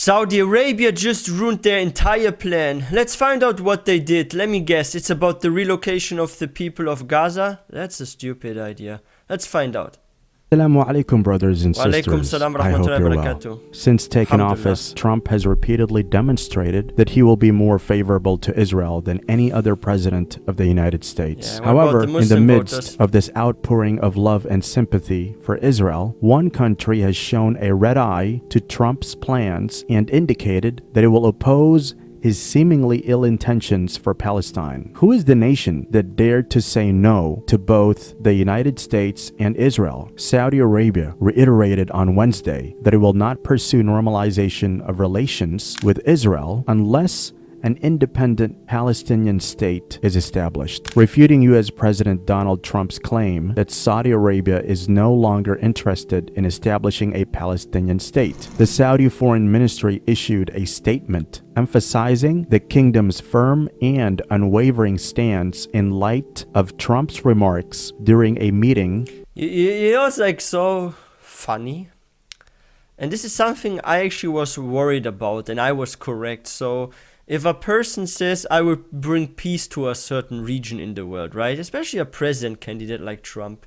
Saudi Arabia just ruined their entire plan. Let's find out what they did. Let me guess. It's about the relocation of the people of Gaza? That's a stupid idea. Let's find out. Assalamu alaikum, brothers and Wa alaikum sisters. salam wa I hope rahmatullahi you're wa well. barakatuh. Since taking Alhamdulillah. office, Trump has repeatedly demonstrated that he will be more favorable to Israel than any other president of the United States. Yeah, what about However, the in the Muslim midst voters? of this outpouring of love and sympathy for Israel, one country has shown a red eye to Trump's plans and indicated that it will oppose his seemingly ill intentions for Palestine. Who is the nation that dared to say no to both the United States and Israel? Saudi Arabia reiterated on Wednesday that it will not pursue normalization of relations with Israel unless an independent Palestinian state is established, refuting U.S. President Donald Trump's claim that Saudi Arabia is no longer interested in establishing a Palestinian state. The Saudi Foreign Ministry issued a statement emphasizing the kingdom's firm and unwavering stance in light of Trump's remarks during a meeting. You know, it's like so funny. And this is something I actually was worried about, and I was correct. So if a person says, I will bring peace to a certain region in the world, right? Especially a president candidate like Trump.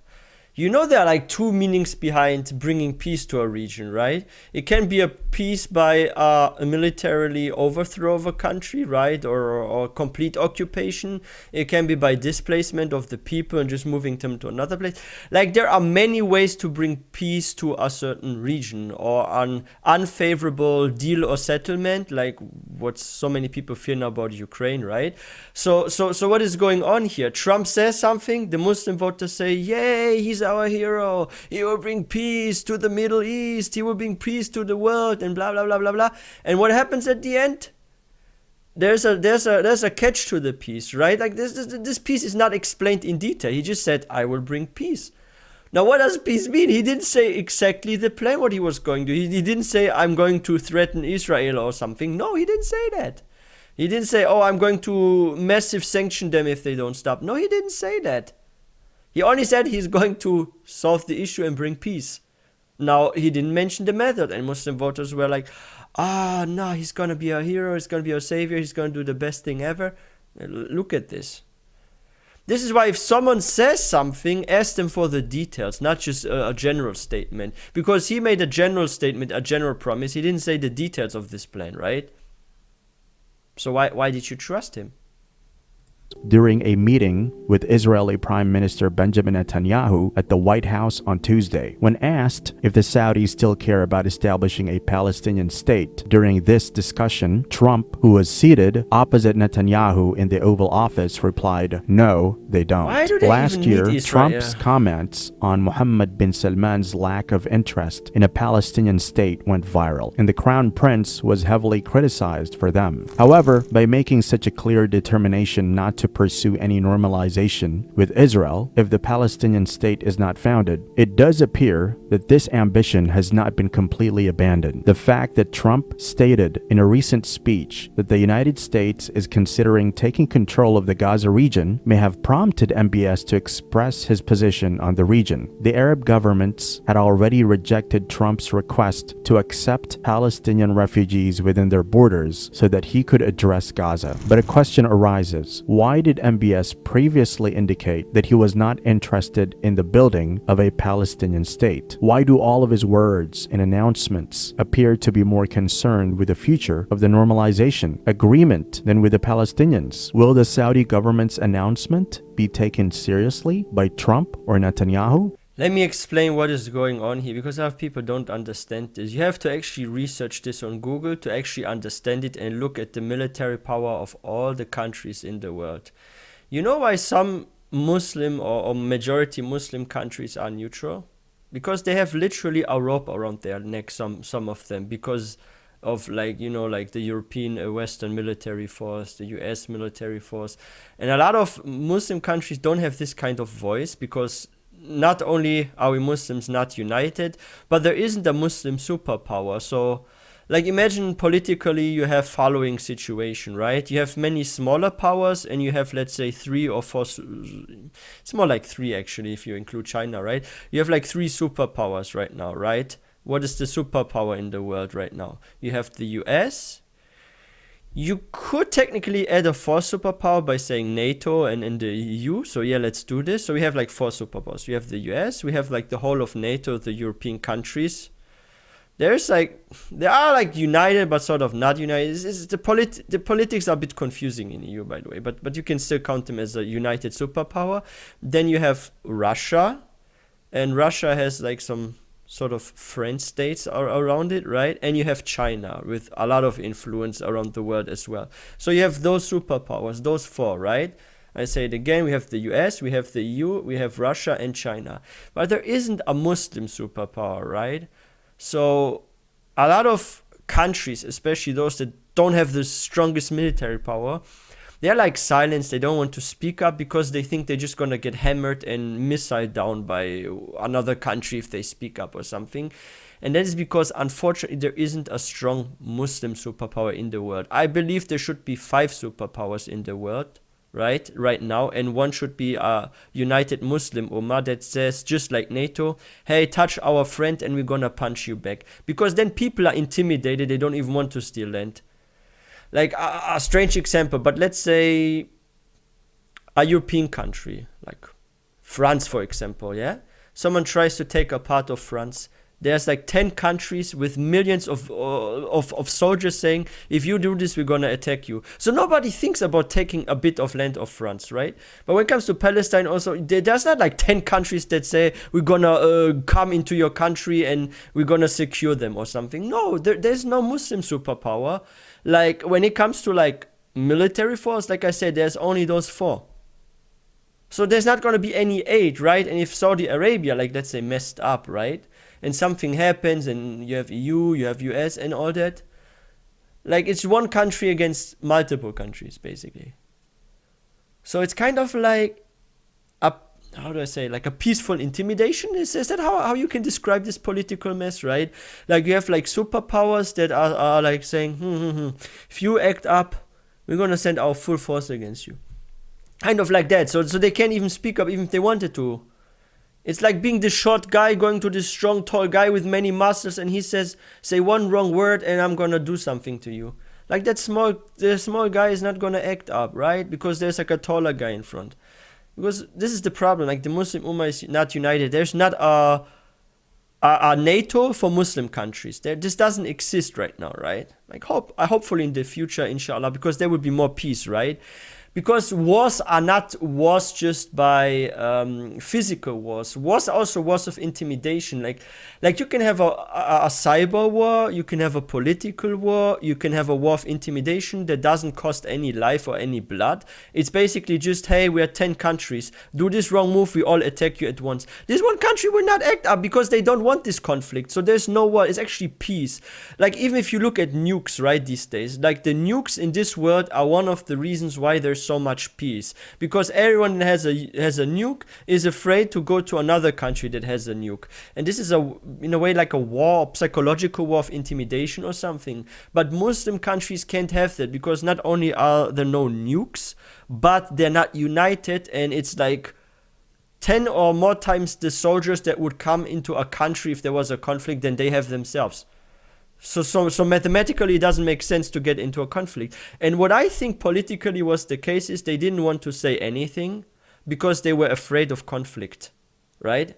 You know, there are like two meanings behind bringing peace to a region, right? It can be a peace by a militarily overthrow of a country, right? Or complete occupation. It can be by displacement of the people and just moving them to another place. Like, there are many ways to bring peace to a certain region, or an unfavorable deal or settlement, like what so many people fear now about Ukraine, right? So what is going on here? Trump says something, the Muslim voters say, yay, he's our hero. He will bring peace to the Middle East. He will bring peace to the world, and blah blah blah blah blah. And what happens at the end? There's a catch to the peace, right? Like this peace is not explained in detail. He just said, I will bring peace. Now, what does peace mean? He didn't say exactly the plan what he was going to. He didn't say, I'm going to threaten Israel or something. No, he didn't say that. He didn't say, oh, I'm going to massive sanction them if they don't stop. No, he didn't say that. He only said he's going to solve the issue and bring peace. Now, he didn't mention the method, and Muslim voters were like, no, he's going to be our hero, he's going to be our savior, he's going to do the best thing ever. Look at this. This is why if someone says something, ask them for the details, not just a general statement. Because he made a general statement, a general promise. He didn't say the details of this plan, right? So why did you trust him? During a meeting with Israeli Prime Minister Benjamin Netanyahu at the White House on Tuesday. When asked if the Saudis still care about establishing a Palestinian state during this discussion, Trump, who was seated opposite Netanyahu in the Oval Office, replied, no, they don't. Why do they Last even year, need Israel? Trump's comments on Mohammed bin Salman's lack of interest in a Palestinian state went viral, and the Crown Prince was heavily criticized for them. However, by making such a clear determination not to pursue any normalization with Israel if the Palestinian state is not founded, it does appear that this ambition has not been completely abandoned. The fact that Trump stated in a recent speech that the United States is considering taking control of the Gaza region may have prompted MBS to express his position on the region. The Arab governments had already rejected Trump's request to accept Palestinian refugees within their borders so that he could address Gaza. But a question arises. Why did MBS previously indicate that he was not interested in the building of a Palestinian state? Why do all of his words and announcements appear to be more concerned with the future of the normalization agreement than with the Palestinians? Will the Saudi government's announcement be taken seriously by Trump or Netanyahu? Let me explain what is going on here, because a lot of people don't understand this. You have to actually research this on Google to actually understand it and look at the military power of all the countries in the world. You know why some Muslim or majority Muslim countries are neutral? Because they have literally a rope around their neck, some of them, because of like the European Western military force, the US military force. And a lot of Muslim countries don't have this kind of voice, because not only are we Muslims not united, but there isn't a Muslim superpower. So, like, imagine politically you have following situation, right? You have many smaller powers, and you have, let's say, 3 or 4, it's more like 3 actually if you include China, right? You have like 3 superpowers right now, right? What is the superpower in the world right now? You have the US. You could technically add a fourth superpower by saying NATO and the EU. So yeah, let's do this. So we have like 4 superpowers. We have the US. We have like the whole of NATO, the European countries. They are like united, but sort of not united. The politics are a bit confusing in EU, by the way, but you can still count them as a united superpower. Then you have Russia, and Russia has like some sort of friend states around it, right? And you have China with a lot of influence around the world as well. So you have those superpowers, those 4, right? I say it again, we have the US, we have the EU, we have Russia and China. But there isn't a Muslim superpower, right? So a lot of countries, especially those that don't have the strongest military power, they're like silenced. They don't want to speak up because they think they're just gonna get hammered and missile down by another country if they speak up or something. And that is because, unfortunately, there isn't a strong Muslim superpower in the world. I believe there should be 5 superpowers in the world, right now, and one should be a united Muslim Ummah that says, just like NATO, hey, touch our friend and we're gonna punch you back. Because then people are intimidated, they don't even want to steal land. Like a strange example, but let's say a European country, like France, for example, yeah? Someone tries to take a part of France. There's like 10 countries with millions of soldiers saying, if you do this, we're gonna attack you. So nobody thinks about taking a bit of land of France, right? But when it comes to Palestine also, there's not like 10 countries that say, we're gonna come into your country and we're gonna secure them or something. No, there's no Muslim superpower. Like when it comes to like military force, like I said, there's only those 4. So there's not gonna be any aid, right? And if Saudi Arabia, like let's say, messed up, right? And something happens and you have EU, you have US and all that. Like it's one country against multiple countries, basically. So it's kind of like like a peaceful intimidation? Is that how you can describe this political mess, right? Like you have like superpowers that are like saying, if you act up, we're gonna send our full force against you. Kind of like that. So they can't even speak up even if they wanted to. It's like being the short guy going to this strong, tall guy with many muscles, and he says, say one wrong word and I'm gonna do something to you. Like the small guy is not gonna act up, right? Because there's like a taller guy in front. Because this is the problem, like the Muslim Ummah is not united. There's not a NATO for Muslim countries. This doesn't exist right now, right? Like hopefully in the future, inshallah, because there will be more peace, right? Because wars are not wars just by physical wars. Wars are also wars of intimidation. Like you can have a cyber war, you can have a political war, you can have a war of intimidation that doesn't cost any life or any blood. It's basically just, hey, we're 10 countries. Do this wrong move, we all attack you at once. This one country will not act up because they don't want this conflict. So there's no war. It's actually peace. Like even if you look at nukes, right, these days, like the nukes in this world are one of the reasons why there's so much peace, because everyone that has a nuke is afraid to go to another country that has a nuke, and this is in a way like a war, psychological war of intimidation or something. But Muslim countries can't have that because not only are there no nukes, but they're not united, and it's like 10 or more times the soldiers that would come into a country if there was a conflict than they have themselves. So mathematically, it doesn't make sense to get into a conflict. And what I think politically was the case is they didn't want to say anything because they were afraid of conflict, right?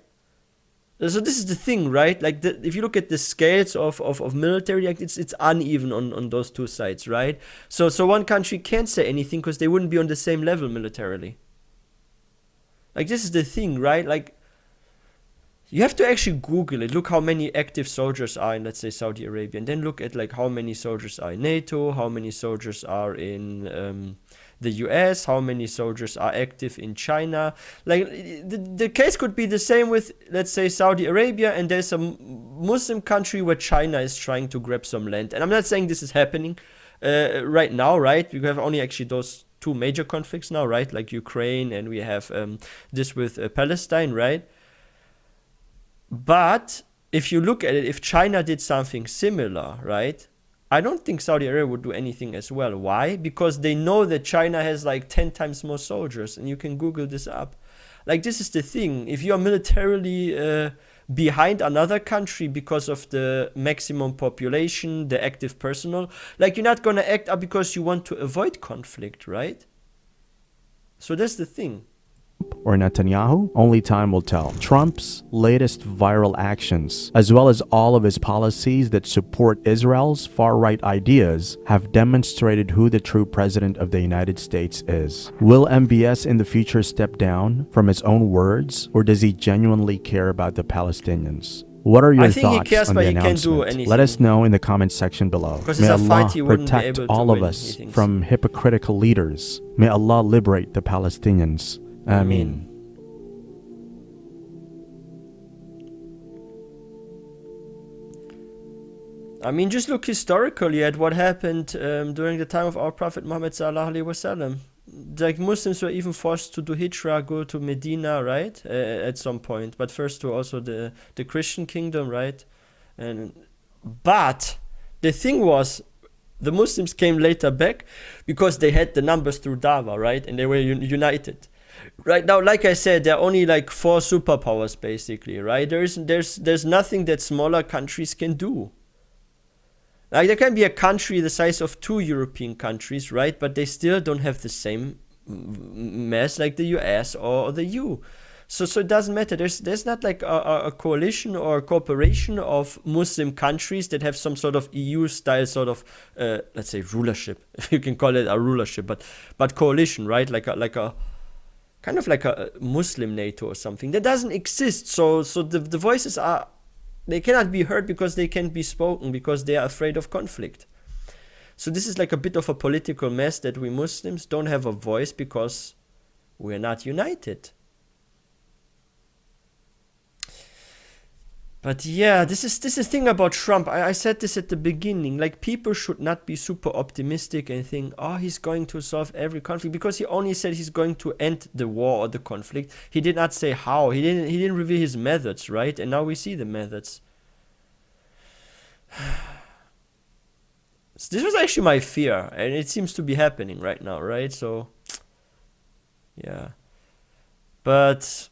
So this is the thing, right? Like if you look at the scales of military, like it's uneven on those two sides, right? So one country can't say anything because they wouldn't be on the same level militarily. Like this is the thing, right? Like you have to actually Google it. Look how many active soldiers are in, let's say, Saudi Arabia, and then look at like how many soldiers are in NATO, how many soldiers are in the US, how many soldiers are active in China. Like the case could be the same with, let's say, Saudi Arabia, and there's a Muslim country where China is trying to grab some land. And I'm not saying this is happening right now, right? We have only actually those 2 major conflicts now, right? Like Ukraine, and we have this with Palestine, right? But if you look at it, if China did something similar, right, I don't think Saudi Arabia would do anything as well. Why? Because they know that China has like 10 times more soldiers, and you can Google this up. Like this is the thing. If you are militarily behind another country because of the maximum population, the active personnel. Like, you're not gonna act up because you want to avoid conflict, right? So that's the thing. Or Netanyahu? Only time will tell. Trump's latest viral actions, as well as all of his policies that support Israel's far-right ideas, have demonstrated who the true president of the United States is. Will MBS in the future step down from his own words, or does he genuinely care about the Palestinians? What are your I think he thoughts cares, on but the he can't do announcement? anything. Let us know in the comment section below. Because May it's a fight Allah he wouldn't be protect able to all of win, he us thinks. from hypocritical leaders. May Allah liberate the Palestinians. Ameen. I mean, just look historically at what happened during the time of our Prophet Muhammad sallallahu alaihi wasallam. Like, Muslims were even forced to do hijrah, go to Medina, right? At some point, but first to also the Christian kingdom, right? But the thing was, the Muslims came later back because they had the numbers through Dawah, right? And they were united. Right now, like I said, there are only like 4 superpowers basically, right? There's nothing that smaller countries can do. Like, there can be a country the size of 2 European countries, right? But they still don't have the same mass like the US or the EU. So it doesn't matter. There's not like a coalition or a cooperation of Muslim countries that have some sort of EU-style sort of, let's say, rulership, if you can call it a rulership, but coalition, right? Like a kind of like a Muslim NATO or something. That doesn't exist. So the voices are, they cannot be heard because they can't be spoken, because they are afraid of conflict. So this is like a bit of a political mess that we Muslims don't have a voice because we're not united. But yeah, this is the thing about Trump. I said this at the beginning. Like, people should not be super optimistic and think, oh, he's going to solve every conflict, because he only said he's going to end the war or the conflict. He did not say how. He didn't reveal his methods, right? And now we see the methods. So this was actually my fear, and it seems to be happening right now, right? So yeah, but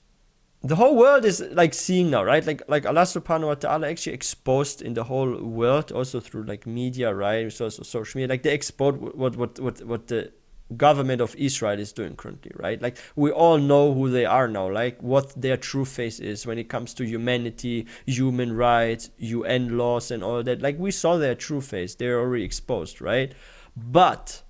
the whole world is like seeing now, right? Like Allah subhanahu wa ta'ala actually exposed in the whole world, also through like media, right? So social media, like they expose what the government of Israel is doing currently, right? Like, we all know who they are now, like what their true face is when it comes to humanity, human rights, UN laws and all that. Like, we saw their true face. They're already exposed, right? But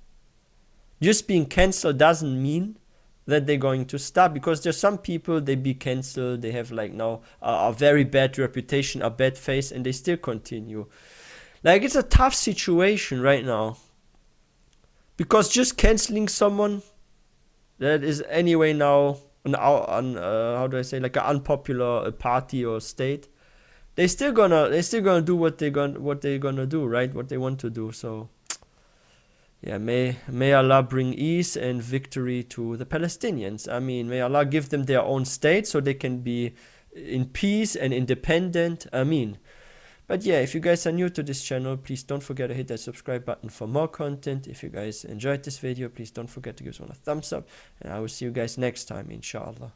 just being cancelled doesn't mean that they're going to stop, because there's some people, they be cancelled, they have like now a very bad reputation, a bad face, and they still continue. Like, it's a tough situation right now, because just canceling someone that is anyway now how do I say, like an unpopular party or state, they're still gonna do what they're gonna do, right? What they want to do. So yeah, may Allah bring ease and victory to the Palestinians. I mean, may Allah give them their own state so they can be in peace and independent. I mean, but yeah, if you guys are new to this channel, please don't forget to hit that subscribe button for more content. If you guys enjoyed this video, please don't forget to give this one a thumbs up, and I will see you guys next time, inshallah.